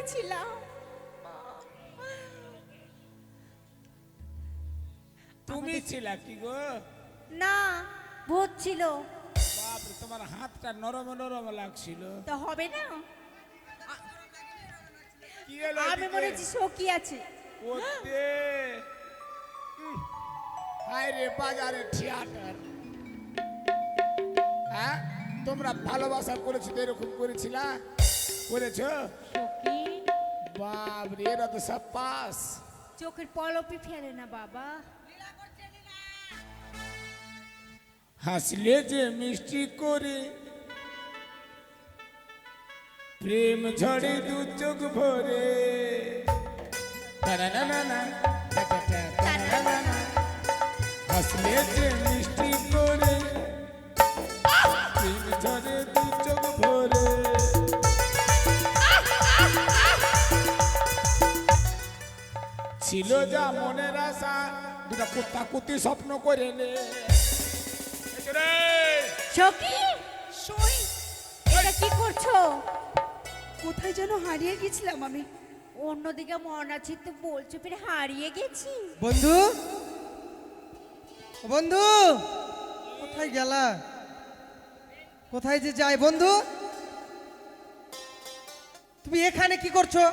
করেছিলাম। তুমি ছিলা কি গো? না, ভূত ছিল। বাপরে, তোমার হাতটা নরম নরম লাগছিল। তো হবে না? কি হলো? আমি মনে হচ্ছে সখী আছে। ওতে হায় রে, বাজারে থিয়েটার। হ্যাঁ, তোমরা ভালোবাসা করেছো তো এরকম করেছিলা? করেছো? সখী বাপরে, এরা তো সব পাস। চোখের পলপই ফেলে না বাবা। হাসলে যে মিষ্টি করে, প্রেম ঝড়ে দু চোখ ভরে। তারানানা, তারানানা। হাসলে যে মিষ্টি করে, প্রেম ঝড়ে দু চোখ ভরে। ছিল যা মনের আশা, দুটা কুত্তা কুত্তি স্বপ্ন করে নে। সখী, সই, এটা কি করছো? কোথায় যেন হারিয়ে গেছিলাম আমি। অন্যদিকে মন আছে তো বলছো, ফিরে হারিয়ে গেছি। বন্ধু, ও বন্ধু, কোথায় গেলা? কোথায় যে যাই বন্ধু? তুমি এখানে কি করছো?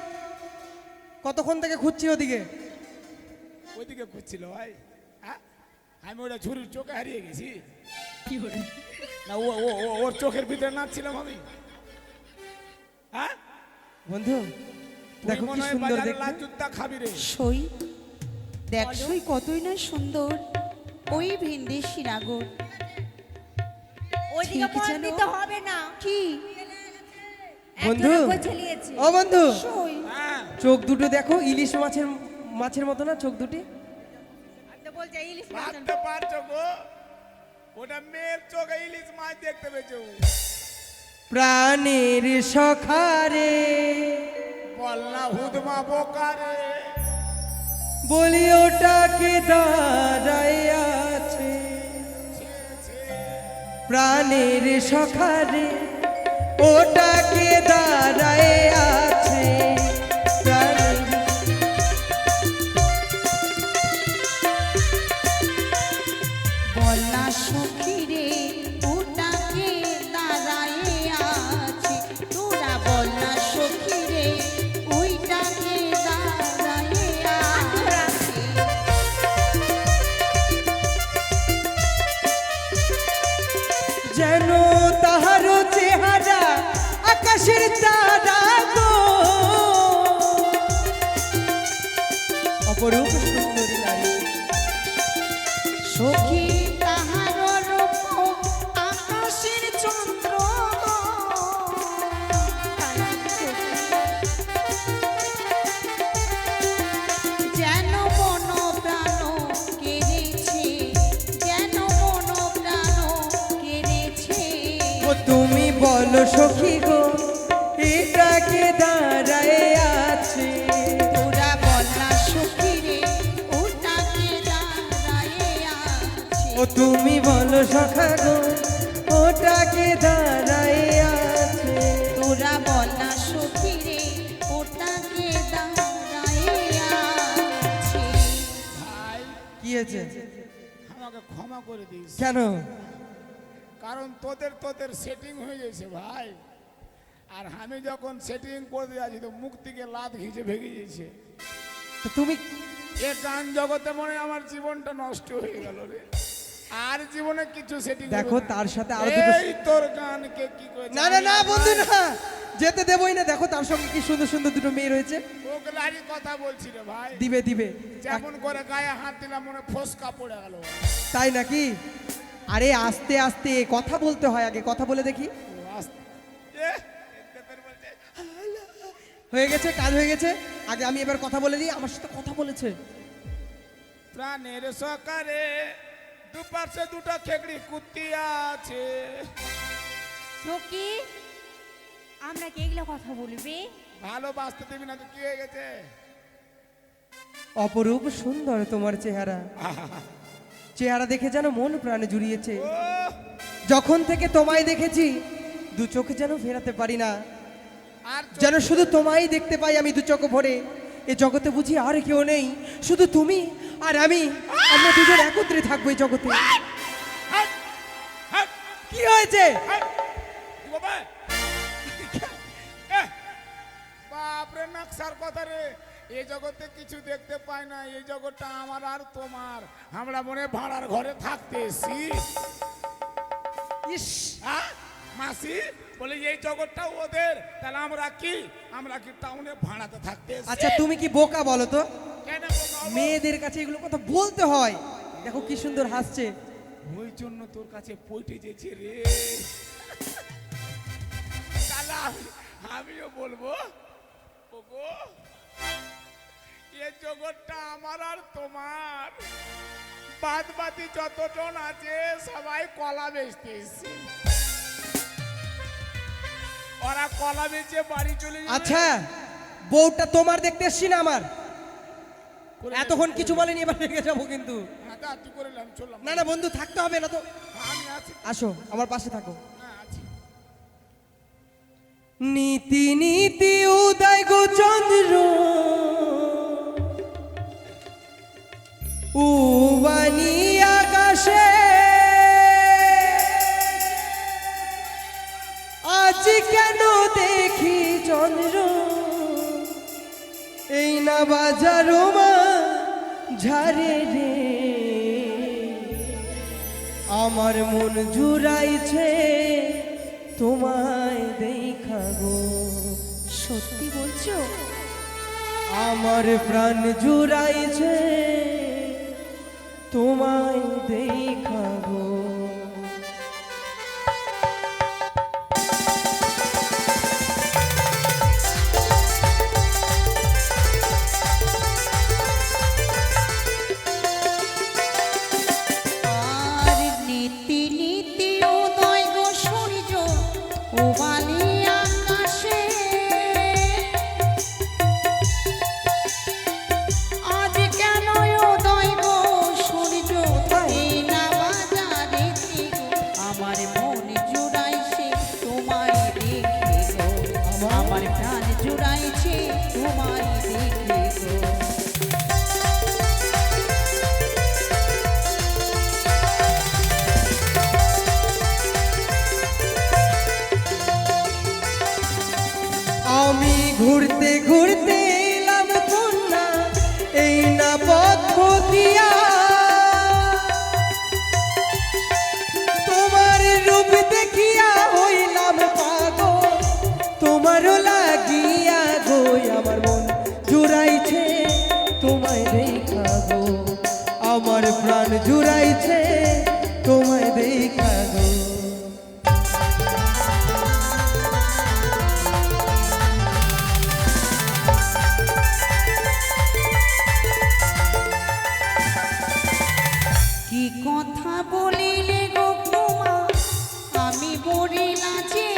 কতক্ষণ থেকে খুঁজছি ওদিকে। ওইদিকে খুঁজছিল ভাই। হ্যাঁ, আমি ওটা ছুরির চোখে হারিয়ে গেছি। কি করে? না, ওর চোখের ভিতরে নাচছিলাম আমি। হ্যাঁ, বন্ধু দেখো কি সুন্দর দেখতে। লাজুত্তা খাবি রে। সই দেখ, সই কতই না সুন্দর ওই ভিনদেশি নাগর। ওইদিকে ঠিক মন যেন- দিতে হবে না। কি বন্ধু, একজনে ছেলিয়েছে। ও বন্ধু, সই? হ্যাঁ, চোখ দুটো দেখো ইলিশ মাছের মতো না চোখ দুটি? আমি তো বলছি ইলিশ মাছ। ভাবতে পারছো গো? ওটা মেয়ের চোখে ইলিশ মাছ দেখতে পেয়েছো? প্রাণের সখারে বল না হুদমা বোকারে। বলি ওটাকে দাঁড়ায় আছে। প্রাণের সখারে ওটাকে দাঁড়ায় আছে। প্রাণের বলনা সখী রে ওটাকে দাঁড়ায় আছে। তোরা বলনা সখী রে ওইটাকে দাঁড়ায় আছে। যেন তাহার চেহারা আকাশের তারা গো। অপরূপ সুন্দরী নারী। সখী তাহার রূপ আকাশের চন্দ্র। যেন মন প্রাণ কেড়েছে, যেন মন প্রাণ কেড়েছে। ও তুমি বলো সখী গো এটাকে দাঁড়ায় আছে। তোরা বলনা সখী রে ওটাকে দাঁড়ায় আছে। ও তুমি বলো সখা গো ওটাকে দাঁড়ায় আছে। তোরা বলনা সখী রে ওটাকে দাঁড়ায় আছে। ভাই, কি হয়েছে? আমাকে ক্ষমা করে দিস। কেন? কারণ তোদের সেটিং হয়ে গেছে ভাই। আর আমি যখন সেটিং করে যাচ্ছি তো মুখ থেকে লাত ঘিচে ভেঙে গেছে। তো তুমি এ গান জগতে মনে হয় আমার জীবনটা নষ্ট হয়ে গেল রে। আর জীবনে কিছু সেটিং দেখো তার সাথে আরো দুটো। এই তোর গানকে কি করে? না না না বন্ধু না, যেতে দেবই না। দেখো তার সঙ্গে কি সুন্দর সুন্দর দুটো মেয়ে রয়েছে। ওগুলারই কথা বলছি রে ভাই। দিবে দিবে। যেমন করে গায়ে হাত দিলাম মনে ফসকা পড়ে গেল। তাই নাকি? আরে আস্তে আস্তে কথা বলতে হয়, আগে কথা বলে দেখি। হয়ে গেছে, কাজ হয়ে গেছে। আগে আমি এবার কথা বলে দিই। আমার সাথে কথা বলেছে। প্রাণের সকারে দুপাশে দুটো খেকড়ি কুত্তি আছে। সখী, আমরা কি এগুলো কথা বলবি? ভালোবাসতে দিবি না তো কি হয়ে গেছে? অপরূপ সুন্দর তোমার চেহারা। চেহারা দেখে যেন মন প্রাণে জুড়িয়েছে। যখন থেকে তোমায় দেখেছি দু চোখে যেন ফেরাতে পারি না। আর যেন শুধু তোমায় দেখতে পাই আমি দু চোখ ভরে। এ জগতে বুঝি আর কেউ নেই, শুধু তুমি আর আমি। আমরা দুজন একত্রে থাকবো এই জগতে। হাট, হাট, কি হয়েছে? হাট। কি বাবা? এহ, বাপরে নকশার কথা রে। এই জগতে কিছু দেখতে পাই না, এই জগৎটা আমার আর তোমার। আমরা মনে ভাড়ার ঘরে থাকতে এসছি। ইস, হ্যাঁ? মাসি বলে এই জগৎটা ওদের, তাহলে আমরা কি টাউনে ভাড়াতে থাকতে এসছি? আচ্ছা তুমি কি বোকা বলো তো? কেন বোকা হবো? মেয়েদের কাছে এগুলো কথা বলতে হয়। দেখো কি সুন্দর হাসছে। ওই জন্য তোর কাছে পইটে যেছে রে। তাহলে আমিও বলবো, ওগো এই জগৎটা আমার আর তোমার। বাদ বাকি যতজন আছে সবাই কলা বেচতে এসছে। ওরা কলা বেচে বাড়ি চলে যাবে। আচ্ছা বউটা তোমার দেখতে এসছি না আমার? করে এতক্ষণ কিছু বলেনি, এবার রেগে যাবো কিন্তু। হ্যাঁ, তা তুই করে নিলাম, চললাম। না না বন্ধু, থাকতে হবে না তো। আমি আছি। আসো আমার পাশে থাকো। হ্যাঁ, আছি। নীতি নীতি উদয় গো চন্দ্র, উবানি আকাশে আজ কেন দেখি চন্দ্র, এই না বাজারো মা ঝারে রে, আমার মন জুড়াইছে তোমায় দেখা গো। সত্যি বলছো? আমার প্রাণ জুড়াইছে তোমায় দেখা গো। আর নীতি নীতি উদয় গো সূর্য, ওবালি আকাশে আজ কেন উদয় গো সূর্য, এই না বাজারে গো, আমার মন জুড়াইছে তোমায় দেখে গো, আমার প্রাণ জুড়াইছে তোমায় দেখে গো। আমি ঘুরতে ঘুরতে এলাম কন্যা, এই না পথ দিয়া, তোমার রূপ দেখিয়া হইলাম পাগল, তোমারও লাগিয়া গো, আমার মন জুড়াইছে তোমায় দেখা গো, আমার প্রাণ জুড়াইছে তোমায় দেখা গো। কি কথা বলিলে গো তোমা, আমি বলিলা যে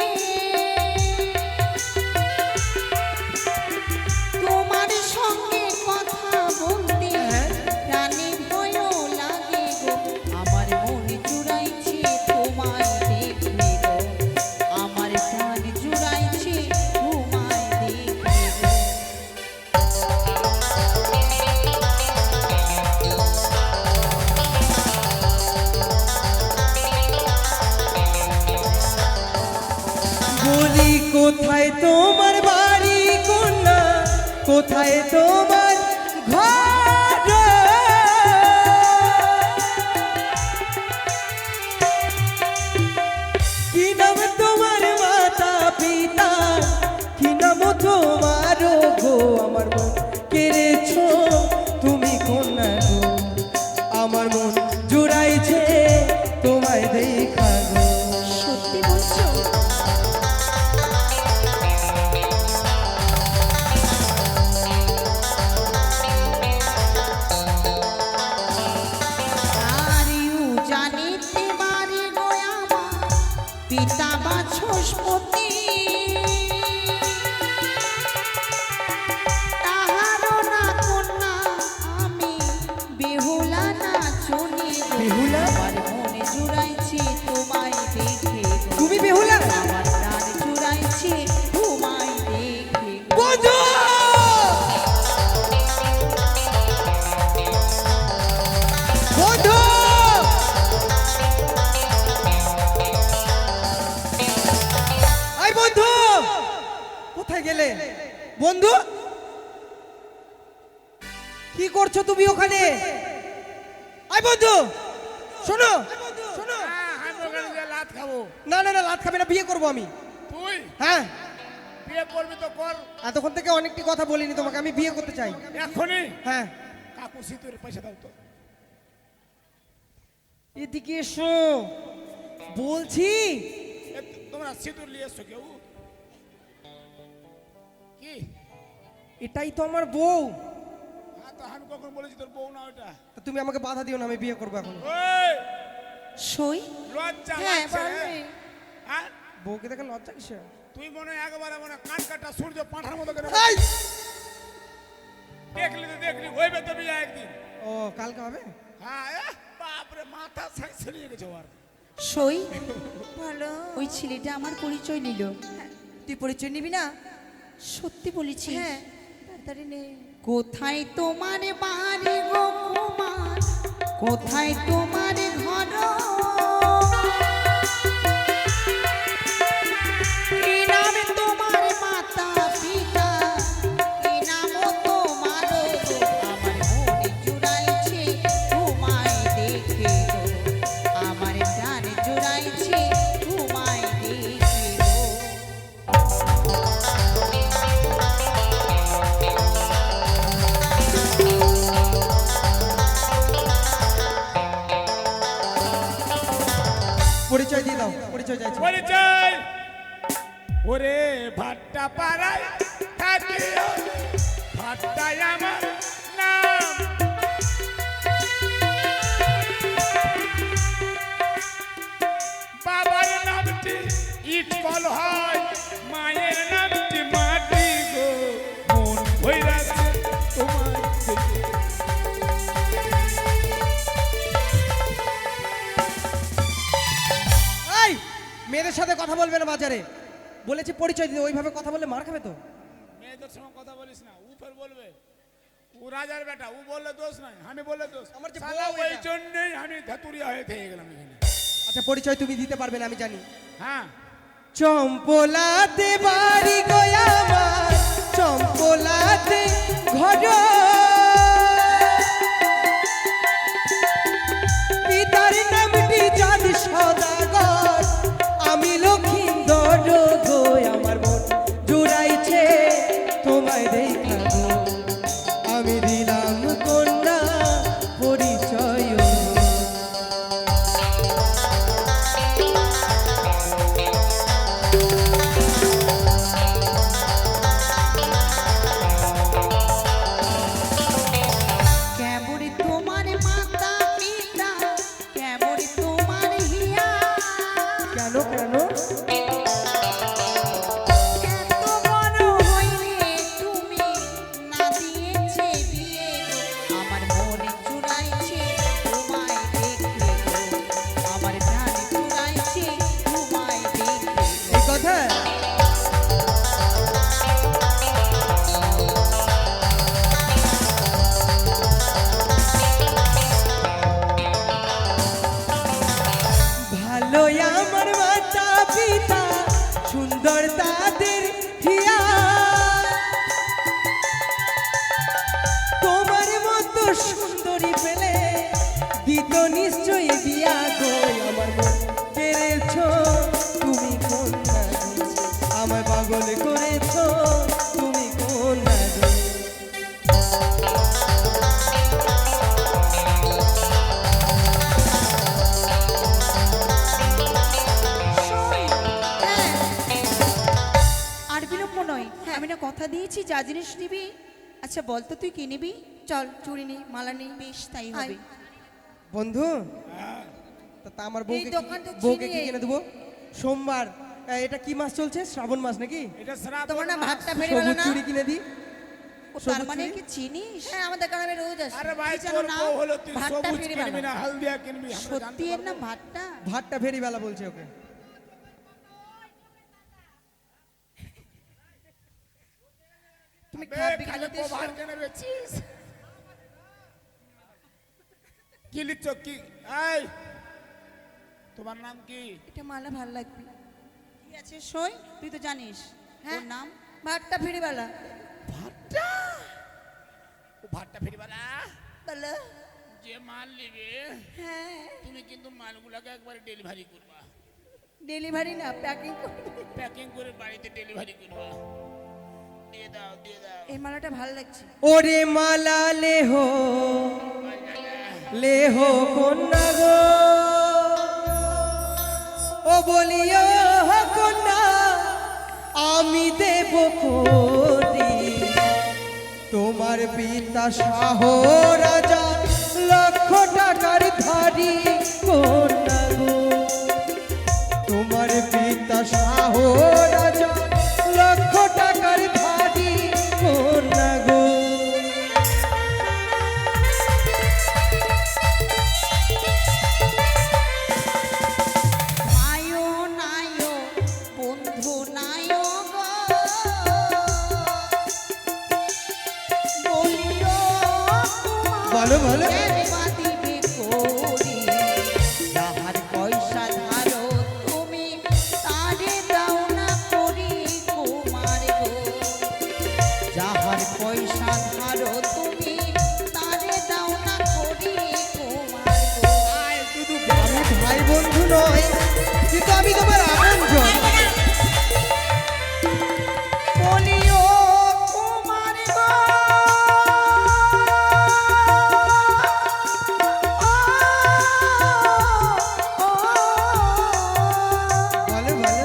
তোমার সঙ্গে কথা বলতে প্রাণে ভয় লাগে গো, আমার মন জুড়াইছে তোমায় দেখে গো, আমার প্রাণ জুড়াইছে তোমায় দেখে গো। বলি কোথায় তোমার বাড়ি কন্যা, কোথায় তোমার ঘর, কি নাম তোমার মাতা পিতা, কি নাম তোমার গো, আমার মন কেড়েছো তুমি কন্যা গো, আমার মন জুড়াইছে তোমায় দেখা গো। সত্যি বলছো? কি করছো তুমি ওখানে? আই বন্ধু, শোনো শোনো। হ্যাঁ, আমি ওখানে গিয়ে লাত খাবো। না না না, লাত খাবে না, বিয়ে করবো আমি। তুই হ্যাঁ, বিয়ে করবি তো কর এতক্ষণ থেকে অনেকটি কথা বলিনি তোমাকে, আমি বিয়ে করতে চাই। এখনই। হ্যাঁ, কাকু সিঁদুরের পয়সা দাও তো। এদিকে এসো বলছি। তোমরা সিঁদুর নিয়ে এসছো কেউ? কি? এটাই তো আমার বউ। হ্যাঁ, তো আমি কখন বলেছি তোর বউ না ওটা? তা তুমি আমাকে বাধা দিও না, আমি বিয়ে করবো এখন। ওই, সই লজ্জা হ্যাঁ, লাগছে রে। বলবে। হ্যাঁ? বউকে দেখে লজ্জা কিসে? তুই মনে হয় একবারে মনে হয় কান কাটা সূর্য পাঁঠার মতো করে এই! দেখলি তো দেখলি, হইবে তো বিয়ে একদিন। ও, কালকে হবে? হ্যাঁ, বাপরে মাথা সাইছে নিয়ে গেছে ওর। সই ভালো। ওই ছেলেটা আমার পরিচয় নিল। তুই পরিচয় নিবি না? সত্যি বলেছি। হ্যাঁ, তাড়াতাড়ি নে। কোথায় তোমার বাড়ি গো কুমার, কোথায় তোমার ঘর, কি নাম তোমার মাতা পিতা, কি নাম তোমার গো? আমার মনে জুড়াইছে তোমায় দেখে গো, আমার প্রাণ জুড়াইছে তোমায় দেখে গো। পরিচয় দিয়ে দাও, পরিচয় চাইছি। পরিচয়। ওরে ভাট্টা পাড়ায় থাকি, ভাট্টায় আমার নাম। বাবার নামটি ইটকল হয়, মায়ের নামটি মাটি গো। মন ভৈরাছে তোমার দেখে। এই, মেয়েদের সাথে কথা বলবে না বাজারে, বলেছি পরিচয় দিতে। ওইভাবে কথা বললে মার খাবে তো। মেয়েদের সঙ্গে কথা বলিস না, ও ফের বলবে ও রাজার বেটা, ও বললে দোষ নাই, আমি বললে দোষ। আমার যে শালা বউ ওই এটা। জন্যই আমি ধাতুরিয়া হয়ে থেকে গেলাম এখানে। আচ্ছা, পরিচয় তুমি দিতে পারবে না আমি জানি। হ্যাঁ, চম্পলাতে বাড়ি গো আমার, চম্পলাতে ঘর, পিতার নামটি চাঁদ সদাগর, আমি লক্ষিন্দর গো, আমার মন জুড়াইছে তোমায় দেখা গো, আমি দিলাম কন্যা পরিচয়। কেমন তোমার মাতা পিতা, কেমন তোমার হিয়া, কেন কেন? এত বড় হইলে তুমি না দিয়েছে বিয়ে গো, আমার মনে চুরাইছে তোমায় দেখে গো, আমার প্রাণ চুরাইছে তোমায় দেখে গো। এই কথা? ভালো আমার মাতা পিতা, সুন্দর তাদের হিয়া, তোমার মতো সুন্দরী পেলে দিত নিশ্চয়ই বিয়া গো, আমার মন কেড়েছ তুমি কোন না গো, আমায় পাগল করেছ তুমি কোন না গো। হ্যাঁ। আর বিলম্ব নয়, আমি না কথা দিয়েছি যা জিনিস নিবি। আচ্ছা বল তো তুই কি নিবি? চল, চুড়ি নি, মালা নি। বেশ তাই হবে। বন্ধু, তা আমার এই বউকে দোকানটা বউকে কি চিনি। কিনে দেবো? সোমবার, এটা কি মাস চলছে? শ্রাবণ মাস নাকি? এটা শ্রাবণ তোমার না মাস। ভাতটা ফেরে বেলা সবুজ না? চুড়ি কিনে দিই। ও সবুজ তার মানে চুড়ি? কি চিনিস? হ্যাঁ, আমাদের গ্রামে রোজ আসে। আরে ভাই, কি যেন তোর নাম? বউ হলো তুই ভাতটা সবুজ ফিরে কিনবি বেলা। না, হালদিয়া কিনবি, আমরা জানতে সত্যি এর পারবো? নাম ভাতটা? ভাতটা ফেরিবেলা বলছে ওকে। তুমি বে, খাবি খালি খেতে কভার কেনে বেচিস? কি লিখছ কি? এই, তোমার নাম কি? এটা মালা ভাল লাগবে। কি আছে সই? তুই তো জানিস। হ্যাঁ। ওর নাম ভাতটা ফিরে বেলা। ভাতটা, ও ভাতটা ফেরিওয়ালা বলো যে মাল নিবে হ্যাঁ তুমি কিন্তু মালগুলোকে একবার ডেলিভারি করবা, ডেলিভারি না প্যাকিং করবে। প্যাকিং করে বাড়িতে ডেলিভারি করবা। দিয়ে দাও দিয়ে দাও। এই মালাটা ভালো লাগছে। ওরে মালা লেহ কন্যা গো, ও বলিও কন্যা আমি দেব কোটি, তোমার পিতা শাহ রাজা লক্ষ টাকার ধারী কন্যা গো, তোমার পিতা শাহ রাজা লক্ষ টাকার ধারী কন্যা গো। আয়ো নায়ো বন্ধু নায়ো গো, বলিও বলো বলো দিবে করি, যাহার পয়সা ধারো তুমি তারে দাও না করি কুমার গো, যাহার পয়সা ধারো তুমি তারে দাও না করি কুমার গো। আমি ভাই বন্ধু নয়, কিন্তু আমি তোমার আপনজন। বলিও কুমার গো, বলো বলো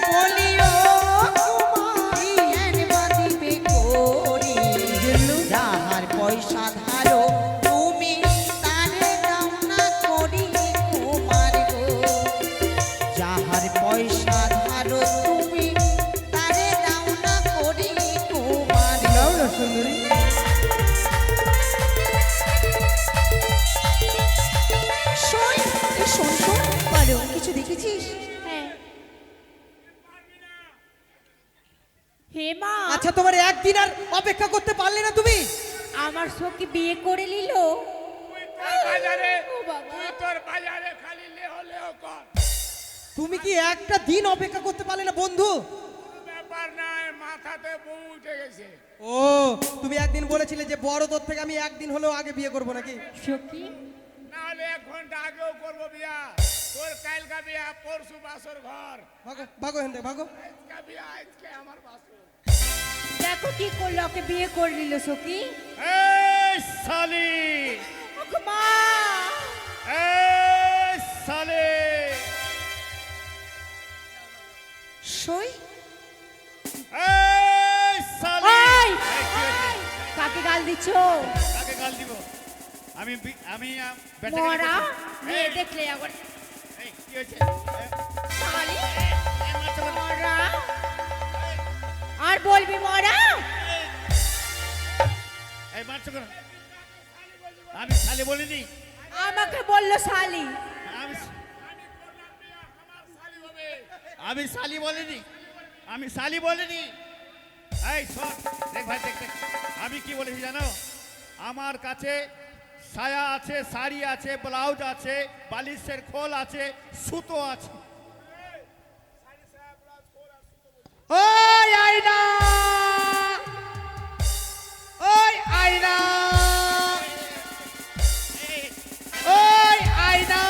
বলিও কুমারী এনবা দিবে করি, গেলু যাহার পয়সা ধারো তুমি তারে দাও না করি কুমার গো, যাহার পয়সা ধারো তুমি তারে দাও না করি কুমার গো। নাও না সুন্দরী। শোন এই শোন শোন বলো কিছু দেখেছিস? হ্যাঁ হে মা, আচ্ছা তোমার একদিন আর অপেক্ষা করতে পারলে না তুমি? আমার সখী বিয়ে করে নিল। তুই তোর বাজারে ও বাবা। তুই তোর বাজারে খালি লেহ লেহ কর। তুমি কি একটা দিন অপেক্ষা করতে পারলে না বন্ধু? কোনো ব্যাপার নাই, মাথাতে বউ উঠে গেছে। ও তুমি একদিন বলেছিলে যে বড় তোর থেকে আমি একদিন হলেও আগে বিয়ে করব নাকি? সখী না হলে 1 ঘন্টা আগেও করবো বিয়া। তোর কালকা বিয়া, পরশু বাসর ঘর। ভাগো ভাগো হেন ভাগো। আজকে বিয়া, আজকে আমার বাসর। দেখো কি করলো, ওকে বিয়ে করে নিল সখী। এই সালি, ওগো মা, এই সালি, সই এই সালি। এই, এই, কি হয়েছে? কাকে গাল দিচ্ছ? কাকে গাল দিব? আমি মরা মেয়ে দেখলে একবার এই কি হয়েছে? শালি, মরা আর বলবি মরা? এই মারছো কেন? আমি শালি বলিনি। আমাকে বললো শালি। আমি আমি শালি বলিনি, আমি শালি বলিনি। এই শোন, দেখ ভাই দেখ দেখ, আমি কি বলেছি জানো? আমার কাছে সায়া আছে, শাড়ি আছে, ব্লাউজ আছে, বালিশের খোল আছে, সুতো আছে। ওই আয়না, ওই আয়না, ওই আয়না,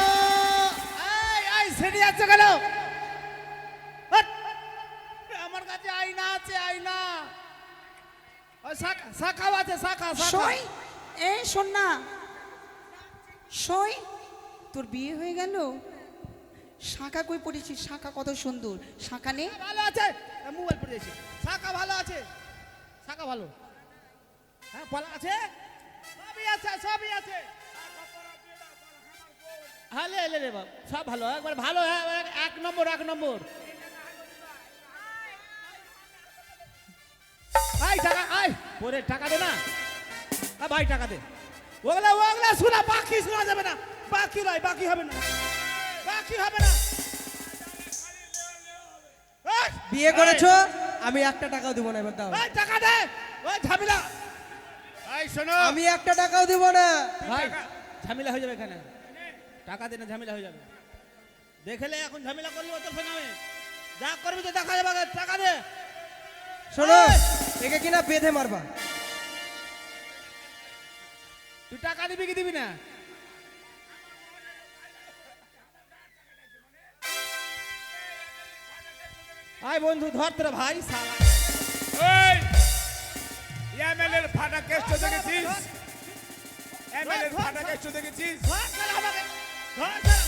এই সেটি আছো কেন? হাট! আমার কাছে আয়না আছে, আয়না। ওই শাখাও আছে, শাখা শাখা। সই এই শোন না, সই তোর বিয়ে হয়ে গেল? শাঁখা কই পড়েছিস? শাঁখা কত সুন্দর, শাঁখা নে। ভালো আছে, মোবাইল পড়ে যাচ্ছে। শাখা ভালো আছে, শাখা ভালো। হ্যাঁ পলা আছে, সবই আছে, সবই আছে। হ্যাঁ লে লে রে বাপ, সব ভালো, একবার ভালো, হ্যাঁ, এক নম্বর, এক নম্বর। ভাই টাকা, আয় পরে টাকা দে না। ভাই টাকা দে। ওগুলা ওগুলা শোনা, বাকি শোনা যাবে না। বাকি নয়, বাকি হবে না, বাকি হবে না। এই, বিয়ে করেছো, আমি একটা টাকাও দিব না, এবার দাও। এই টাকা দে, ওই ঝামেলা। এই শোনো, আমি একটা টাকাও দিব না। ভাই ঝামেলা হয়ে যাবে এখানে, টাকা দিনে ঝামেলা হয়ে যাবে। দেখলে এখন ঝামেলা করলে অত ফেনামে যা করবি তো দেখা যাবে, টাকা দে। শোনো, একে কিনা বেঁধে মারবা। টাকা দিবি কি দিবি না? আয় বন্ধু ধর তোরা ভাই শালা। ওই এমএলএর ফাটা কেষ্ট দেখেছিস? এমএলএর ফাটা কেষ্ট দেখেছিস? ধর শালা আমাকে, ধর শালা।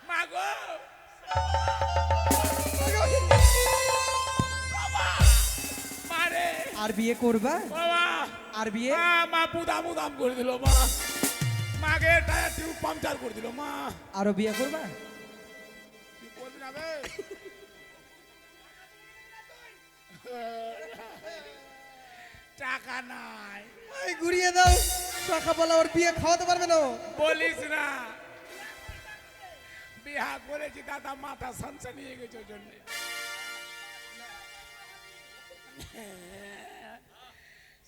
মাগো মারে আর বিয়ে করবা? বাবা আর বিয়ে? মা বুদাম উদাম করে দিল মা। মাগে টায়ার টিউব পাংচার করে দিল মা। আরো বিয়ে করবা? কি করবি না বে? টাকা নাই এই ঘুরিয়ে দাও, সকালবেলা ওর বিয়ে খাওয়াতে পারবে না ও। বলিস না। বিয়া করেছি দাদা, মাথা সানসা নিয়ে গেছে ওই জন্য।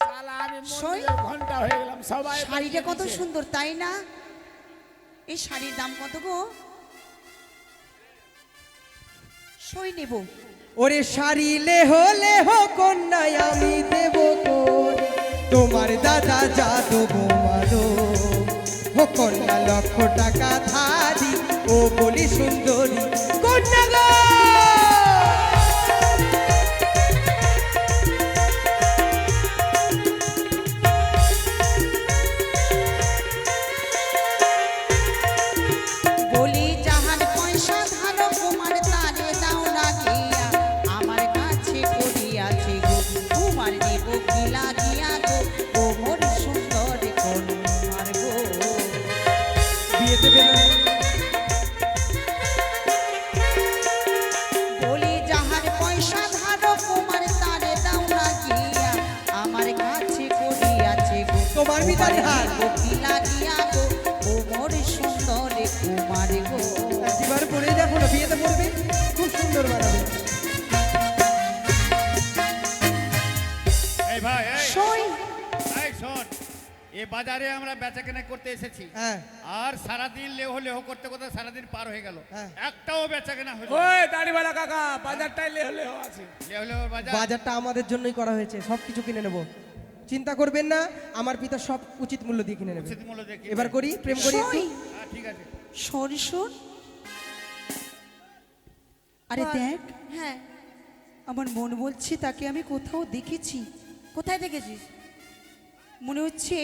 শালা আমি সই। মন্দিরের ঘন্টা হয়ে গেলাম, সবাই শাড়িটা কত বলছে। সুন্দর তাই না? এই শাড়ির দাম কত গো? সই নেব। ওরে শাড়ি লেহো লেহো কন্যায় আমি দেব করে, তোমার দাদা জাদু গোমাদো। ও কন্যা লক্ষ টাকা ধারি, ও বলি সুন্দরী কন্যা গো। বলি যাহার পয়সা ধারো কুমার তারে দাও না গিয়া, আমার কাছে করিয়াছে গো কুমার নেব কি লাগিয়া গো, ও মোর সুন্দর কন্যার গো। বিয়ে দেবে না? বলি যাহার পয়সা ধারো কুমার তারে দাও না গিয়া, আমার কাছে করিয়াছে গো তোমার ভিতরে হাত। নেব কি লাগিয়া গো, ও মোর সুন্দর কুমার গো। এবার পরে দেখো না, বিয়েতে পড়বে খুব সুন্দর বানাবে। এই ভাই সই। এই শোন, এ বাজারে আমরা বেচা কেনা করতে এসেছি, হ্যাঁ আর সারাদিন লেহ লেহ করতে করতে সারাদিন পার হয়ে গেল, হ্যাঁ। একটাও বেচা কেনা হলো না। ওই দাড়িওয়ালা কাকা, বাজারটাই লেহ লেহ আছে। লেহ লেহ বাজার। বাজারটা আমাদের জন্যই করা হয়েছে, সব কিছু কিনে নেব, চিন্তা করবেন না। আমার পিতা সব উচিত মূল্য দিয়ে কিনে নেবে। উচিত মূল্য দিয়ে কিনে এবার নেবে। করি, প্রেম করি একটু। সই। হ্যাঁ, ঠিক আছে। শোন শোন, আরে দেখ, হ্যাঁ, আমার মন বলছে তাকে আমি কোথাও দেখেছি। কোথায় দেখেছিস? মনে হচ্ছে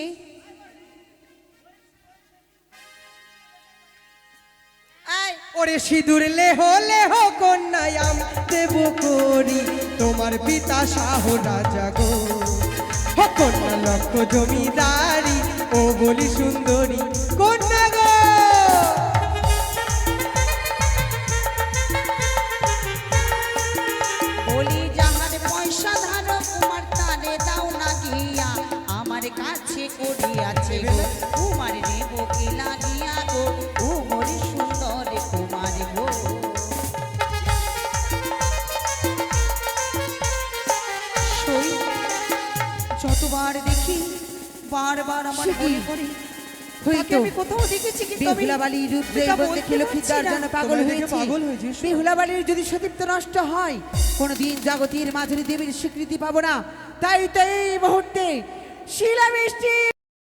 আয়, ওরে সিঁদুর লেহ লেহ কন্যায় আমি দেব করি, তোমার পিতা শাহ রাজা গো। ও কন্যা লক্ষ জমিদারি, ও বলি সুন্দরী কন্যা গো। বলি যাহার পয়সা ধারো কুমার তারে দাও না গিয়া, আমার কাছে করিয়াছে গো কুমার নেব কি লাগিয়া গো, ও মোর সুন্দর কুমার গো। সই, যতবার দেখি বারবার আমার মনে পড়ে তাকে আমি কোথাও দেখেছি, কিন্তু আমি বেহুলাবালির রুদ্রে এটা বলতে বলতে খেলো পারছি খিদার না। জন্য পাগল তোমায় দেখে হয়েছে। পাগল হয়েছি। বেহুলাবালির যদি সতীত্ব নষ্ট হয়, কোনোদিন জগতের মাধুরী দেবীর স্বীকৃতি পাবো না। তাই তো এই মুহূর্তে শিলা মিষ্টি